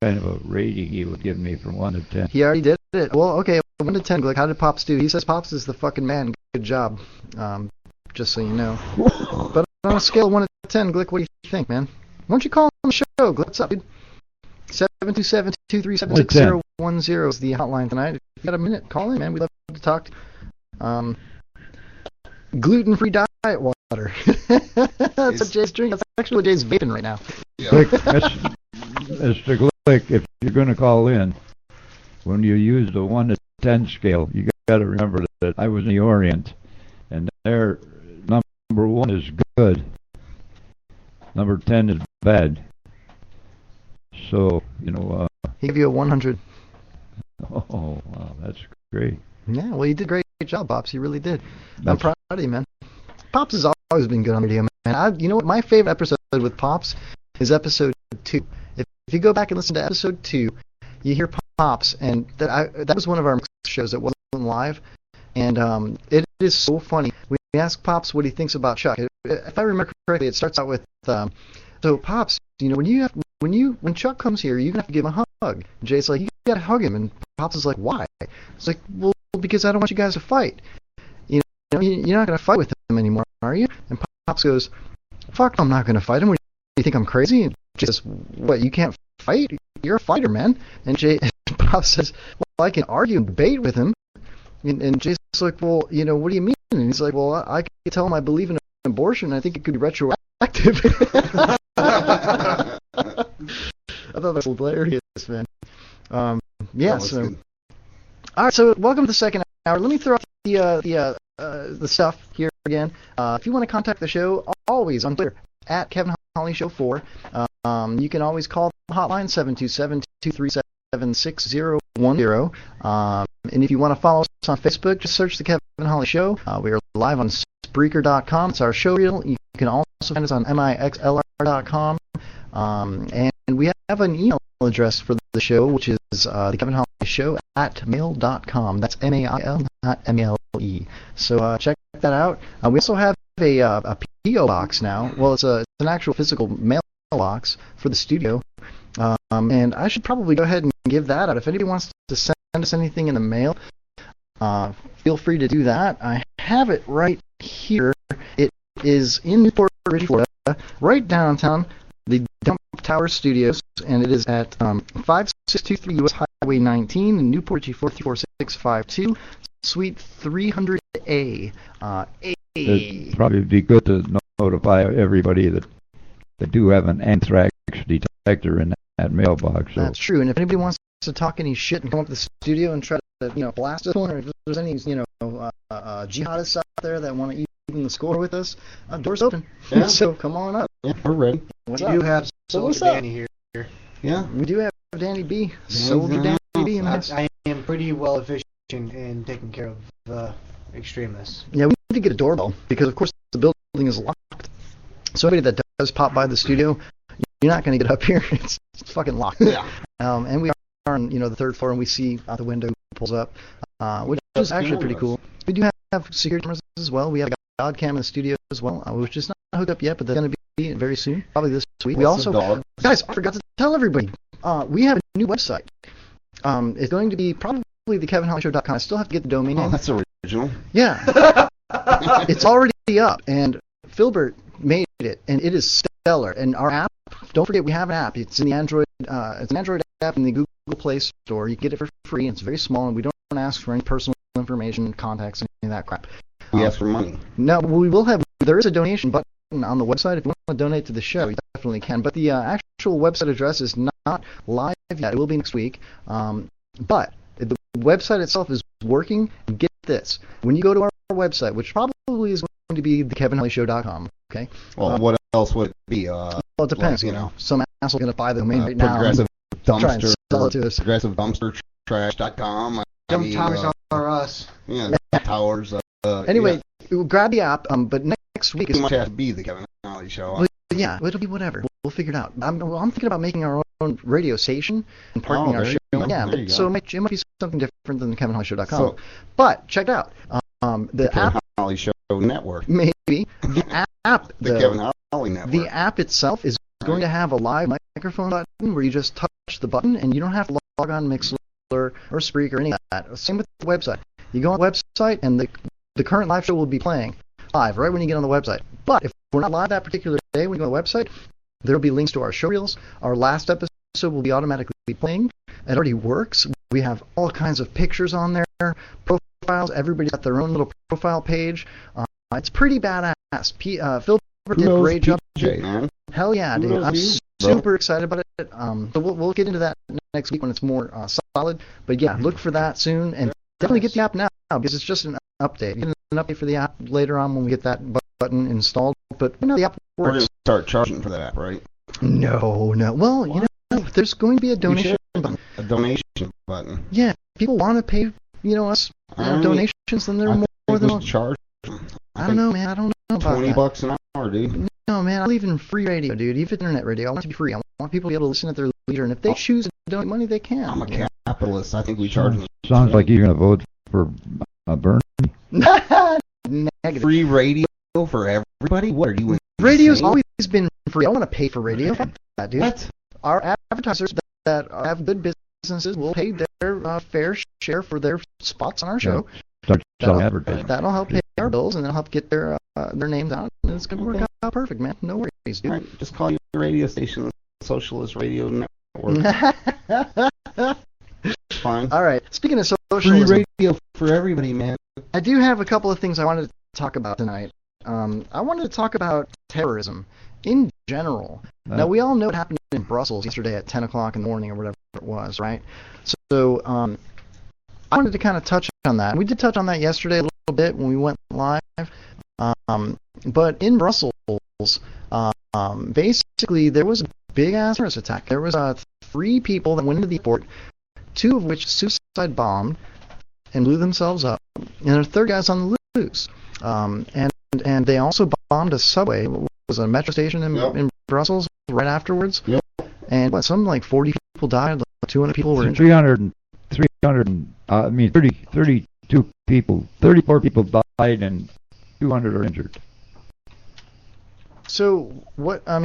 kind of a rating he would give me from 1 to 10. He already did it. Well, okay, 1 to 10, Glick. How did Pops do? He says Pops is the fucking man. Good job. Just so you know. But on a scale of 1 to 10, Glick, what do you think, man? Why don't you call on the show, Glick? What's up, dude? 727-237-6010 is the hotline tonight. If you got a minute, call in, man. We'd love to talk to you. Gluten-free diet water. That's what Jay's drinking. That's actually what Jay's vaping right now. Yeah. Mr. Glick, if you're going to call in, when you use the 1 to 10 scale, you got to remember that I was in the Orient, and their number 1 is good, number 10 is bad. So, he gave you a 100. Oh, wow, that's great. Yeah, well, you did a great job, Pops. You really did. I'm proud of you, man. Pops has always been good on radio, man. You know what? My favorite episode with Pops is episode 2. If you go back and listen to episode 2, you hear Pops, and that was one of our shows that wasn't live, and it is so funny. We ask Pops what he thinks about Chuck. If I remember correctly, it starts out with, so Pops, when Chuck comes here, you're gonna have to give him a hug. And Jay's like, you gotta hug him, and Pops is like, why? It's like, well, because I don't want you guys to fight. You're not gonna fight with him anymore, are you? And Pops goes, fuck, I'm not gonna fight him. What, do you think I'm crazy? And Jay says, what? You can't fight? You're a fighter, man. And Pops says, well, I can argue and debate with him. And Jay's like, well, what do you mean? And he's like, well, I can tell him I believe in abortion. I think it could be retroactive. I thought that was hilarious, man. Yeah. So, good. All right. So, welcome to the second hour. Let me throw out the stuff here again. If you want to contact the show, always on Twitter at Kevin Holly Show 4. You can always call the hotline 727-237-6010. And if you want to follow us on Facebook, just search the Kevin Holly Show. We are live on Spreaker.com. It's our show reel. You can also find us on mixlr.com. And we have an email address for the show, which is the Kevin Holly Show at mail.com. That's MAIL, not MALE. So check that out. We also have a P.O. box now. Well, it's an actual physical mailbox for the studio. And I should probably go ahead and give that out. If anybody wants to send us anything in the mail, feel free to do that. I have it right here. It is in Newport Richey, Florida, right downtown, the Dump Tower Studios, and it is at 5623 U.S. Highway 19 in Newport Richey, 44652, Suite 300A. It'd probably be good to notify everybody that they do have an anthrax detector in that mailbox. So. That's true, and if anybody wants to talk any shit and come up to the studio and try to, blast us, or if there's any, jihadists out there that want to even the score with us, doors open. Yeah. So come on up. Yeah, we're ready. What's we up? do have what's Danny here. Yeah. We do have Danny B. Soldier Danny B in the house. I am pretty well efficient in taking care of extremists. Yeah, we need to get a doorbell because, of course, the building is locked. So anybody that does pop by the studio, you're not going to get up here. It's fucking locked. Yeah. And we are on, the third floor, and we see out the window who pulls up, which is actually pretty cool. We do have security cameras as well. We have a God cam in the studio as well, which is not hooked up yet, but they're going to be very soon, probably this week. We also, guys, I forgot to tell everybody, we have a new website. It's going to be probably the KevinHollyShow.com. I still have to get the domain name. Oh, that's original. Yeah. It's already up, and Philbert made it, and it is stellar. And our app, don't forget we have an app. It's in the Android. It's an Android app in the Google Play Store. You can get it for free, and it's very small, and we don't ask for any personal information, contacts, any of that crap. We ask for money. No, we will have. There is a donation button on the website. If you want to donate to the show, you definitely can. But the actual website address is not live yet. It will be next week. But the website itself is working. And get this: when you go to our website, which probably is going to be thekevinhollyshow.com. Okay. Well, what else would it be? Well, it depends. Some asshole going to buy the domain right now. Progressive dumpster. Try and sell it to us. Progressive dumpster trash.com. Dump towers are us. Yeah, towers. Anyway, grab the app. But next week it might have to be the Kevin Holly Show. Well, yeah, it'll be whatever. We'll figure it out. I'm thinking about making our own radio station and parking our show. Yeah, so it might be something different than the KevinHollyShow.com. So, but check it out. The app, Kevin Holly Show Network. Maybe the app. the Kevin Holly Network. The app itself is going to have a live microphone button where you just touch the button and you don't have to log on Mixler or Spreaker or any of that. Same with the website. You go on the website and the current live show will be playing live right when you get on the website. But if we're not live that particular day when you go on the website, there will be links to our show reels. Our last episode will be automatically playing. It already works. We have all kinds of pictures on there, profiles. Everybody's got their own little profile page. It's pretty badass. Phil did a great job. Man. Hell yeah, dude. I'm super excited about it. So we'll get into that next week when it's more solid. But yeah, look for that soon. And definitely get the app now because it's just an update. Get an update for the app later on when we get that button installed. But the app We're going works. to start charging for that app, right? No. Well, there's going to be a donation button. A donation button. Yeah, if people want to pay, us donations, then they're more than charge. I don't know, man. I don't know about that. $20 an hour, dude. No, man. I believe in free radio, dude. Even internet radio. I want it to be free. I want people to be able to listen at their leisure. And if they choose to donate money, they can. I'm a capitalist. I think we charge them. Sounds like you're going to vote for Bernie. Negative. Free radio for everybody? What are you? Radio's insane? always been free. I want to pay for radio. Fuck that, dude. What? Our advertisers that have good businesses will pay their fair share for their spots on our show. Start selling advertising. That'll help pay our bills, and that'll help get their names out. And it's going to work out perfect, man. No worries, dude. Right, just call your radio station Socialist Radio Network. Fine. All right. Speaking of Free socialism, radio for everybody, man. I do have a couple of things I wanted to talk about tonight. I wanted to talk about terrorism in general. Now, we all know what happened in Brussels yesterday at 10 o'clock in the morning or whatever it was, right? So I wanted to kind of touch on that. We did touch on that yesterday a little bit when we went live. But in Brussels, basically, there was a big-ass terrorist attack. There was 3 people that went into the airport, 2 of which suicide bombed and blew themselves up, and the third guy's on the loose. And they also bombed a subway. It was a metro station in Brussels right afterwards. Yep. And something like 40 people died, like 200 people were injured. 32 people, 34 people died and 200 are injured. So what's up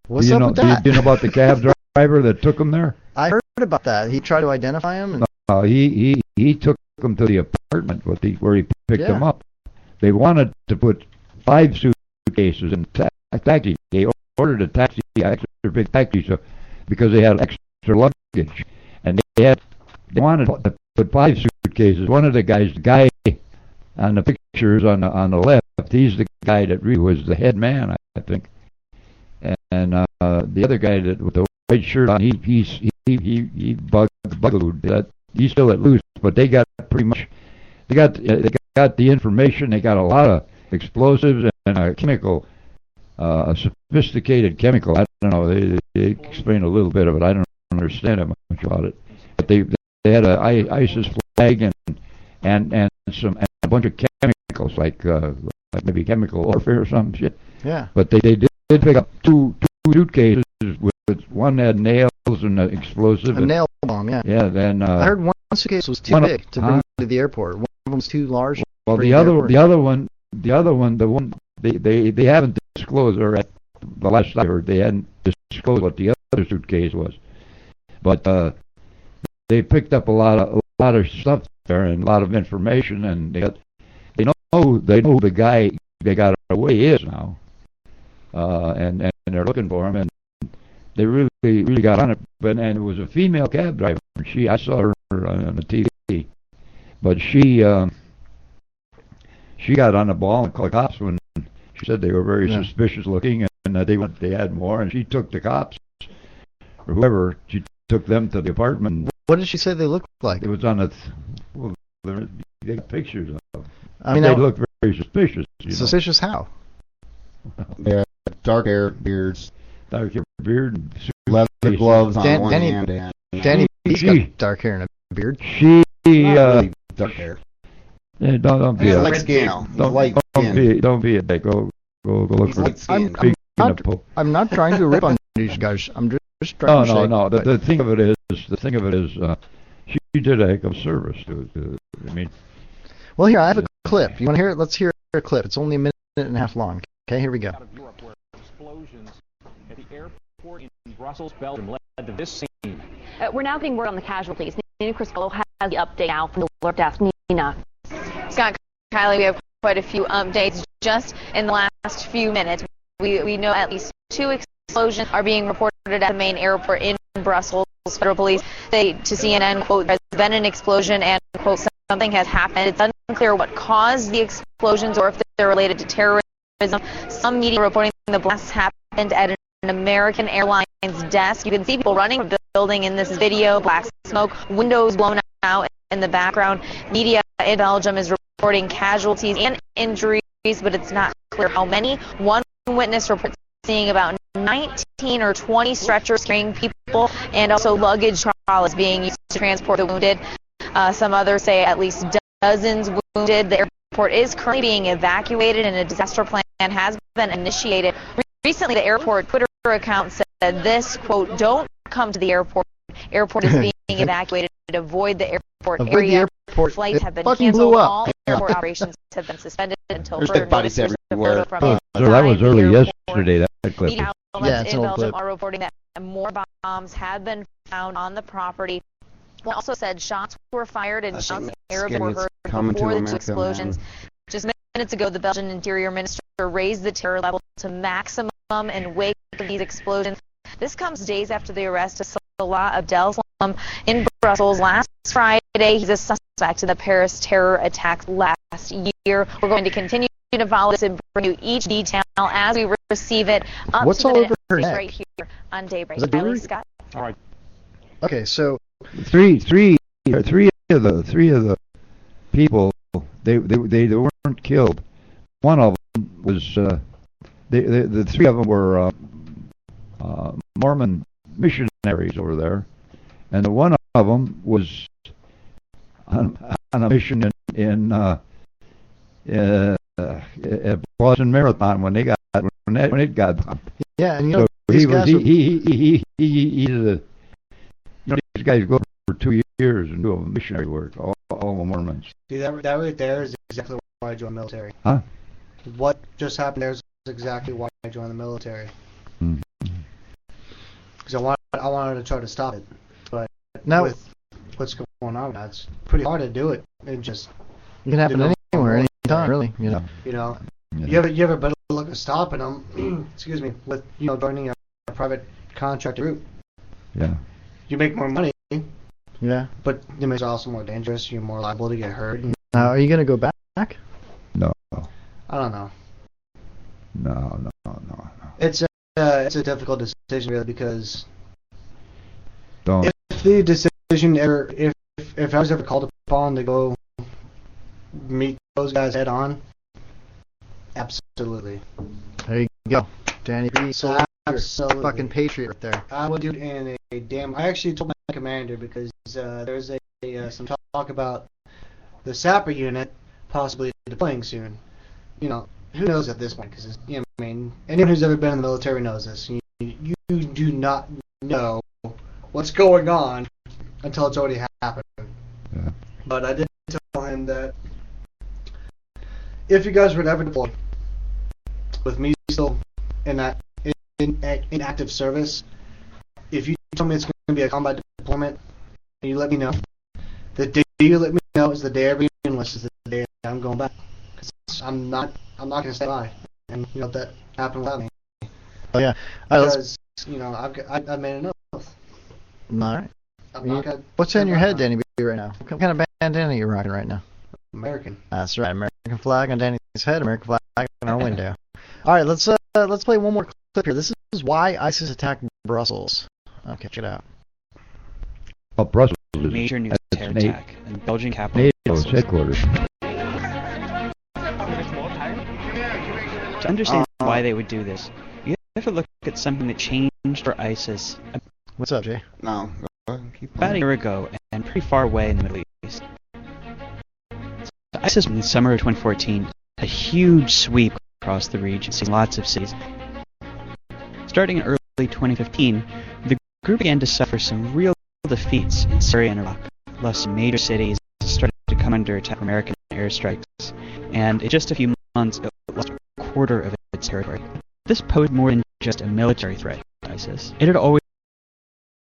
with that? Do you know about the cab driver that took him there? I heard about that. He tried to identify him. And He took him to the apartment where he picked him up. They wanted to put 5 suitcases in a taxi. They ordered a taxi, extra big taxi, because they had extra luggage, and they wanted to put 5 suitcases. One of the guys, the guy on the pictures on the left, he's the guy that really was the head man, I think. And the other guy that with the white shirt on, he bugled that. He's still at loose, but they got pretty much. They got the information. They got a lot of explosives and a chemical, a sophisticated chemical. I don't know. They explain a little bit of it. I don't understand that much about it. But they had a ISIS flag and a bunch of chemicals like maybe chemical warfare or some shit. Yeah. But they did pick up two suitcases with one had nails and explosive. A nail bomb, yeah. Yeah. Then I heard one suitcase was too big to bring to the airport. One of them was too large. Well, the other one, they haven't disclosed, or at the last I heard, they hadn't disclosed what the other suitcase was. But they picked up a lot of stuff there and a lot of information, and they know who the guy they got away is now, and they're looking for him, and they really got on it. And it was a female cab driver. I saw her on the TV, but she got on the ball and called the cops when she said they were very suspicious looking, and they had more, and she took the cops or whoever, she took them to the apartment. What did she say they looked like? It was on they got pictures of them. They looked very suspicious. Suspicious how? Yeah, dark hair, beards, Dark hair, beard, leather gloves on one Danny, hand, and Danny B's got dark hair and a beard. She really dark hair. Yeah, don't be He's a light skin. don't be a dick. Go look for light skin. I'm not trying to rip on these guys. I'm just trying to say. No. The thing of it is, she did a heck of service to I mean. Well, here I have a clip. You want to hear it? Let's hear a clip. It's only a minute and a half long. Okay, here we go. airport in Brussels, Belgium, led to this scene. We're now getting word on the casualties. Nina Crispello has the update now from the alert desk. Nina. Scott, Kylie, we have quite a few updates just in the last few minutes. We know at least 2 explosions are being reported at the main airport in Brussels. Federal police say to CNN, quote, there's been an explosion and, quote, something has happened. It's unclear what caused the explosions or if they're related to terrorism. Some media reporting the blasts happened at an American Airlines desk. You can see people running from the building in this video, black smoke, windows blown out in the background. Media in Belgium is reporting casualties and injuries, but it's not clear how many. One witness reports seeing about 19 or 20 stretchers carrying people and also luggage trolleys being used to transport the wounded. Some others say at least dozens wounded. The airport is currently being evacuated and a disaster plan has been initiated. Recently, the airport Twitter account said this, quote, don't come to the airport. Airport is being evacuated to avoid the airport area. Flights have been canceled. All airport operations have been suspended until further notice. There's dead bodies everywhere. So that was early yesterday, that clip. Media Yeah, outlets it's in an old Belgium clip. are reporting that more bombs have been found on the property. Well, also said shots were fired and shots in Arabic were heard before the 2 explosions. Just minutes ago, the Belgian Interior Minister raised the terror level to maximum in wake of these explosions. This comes days after the arrest of Salah Abdeslam in Brussels last Friday. He's a suspect in the Paris terror attack last year. We're going to continue to follow this and bring you each detail as we receive it. What's all over her neck? Right here on Daybreak. Is that jewelry? Scott. All right. Okay, so Three of the people, they weren't killed. One of them was the 3 of them were Mormon missionaries over there, and the one of them was on a mission in Boston Marathon when it got bombed. yeah, and you So know these guys were, he's a, these guys go for 2 years and do a missionary work, all the Mormons. See, that right there is exactly why I joined the military. Huh? What just happened there is exactly why I joined the military. Hmm. Because I wanted to try to stop it. But now with what's going on now, it's pretty hard to do it. It just, it can happen anywhere, anytime, really. You know. you know, Yeah. you have a better look at stopping them, excuse me, with, joining a private contractor group. Yeah. You make more money, Yeah. but it makes it also more dangerous. You're more liable to get hurt. And, Now, are you gonna go back? No. I don't know. No. It's a difficult decision really because Don't. if the decision ever, if I was ever called upon to go meet those guys head on, absolutely. There you go, Danny B. Soldier, Absolutely. fucking patriot right there. I would do it in a damn. I actually told my commander because there's some talk about the Sapper unit possibly deploying soon. You know, who knows at this point? Because I mean, anyone who's ever been in the military knows this. You do not know what's going on until it's already happened. Yeah. But I did tell him that if you guys were to ever deploy, with me still in that in active service, if you tell me it's going to be a combat deployment, and you let me know, the day you let me know is the day I'll be enlisted, is the day I'm going back. 'Cause I'm not going to stay by, and that happened without me. Oh yeah. All right, Because I've made an oath. all right. I'm not gonna, What's in your head, Danny B, right now? What kind of bandana are you rocking right now? American. That's right. American flag on Danny's head. American flag on our window. All right, let's play one more clip here. This is why ISIS attacked Brussels. Okay, check it out. Well, Brussels is Major new terror that's attack in Belgian capital. NATO's headquarters. To understand why they would do this, you have to look at something that changed for ISIS What's up, Jay? No. Go ahead, keep about a year ago and pretty far away in the Middle East. So ISIS in the summer of 2014, a huge sweep across the region, seeing lots of cities. Starting in early 2015, the group began to suffer some real defeats in Syria and Iraq. Lost major cities, started to come under attack from American airstrikes, and in just a few months, it lost a quarter of its territory. This posed more than just a military threat ISIS. It had always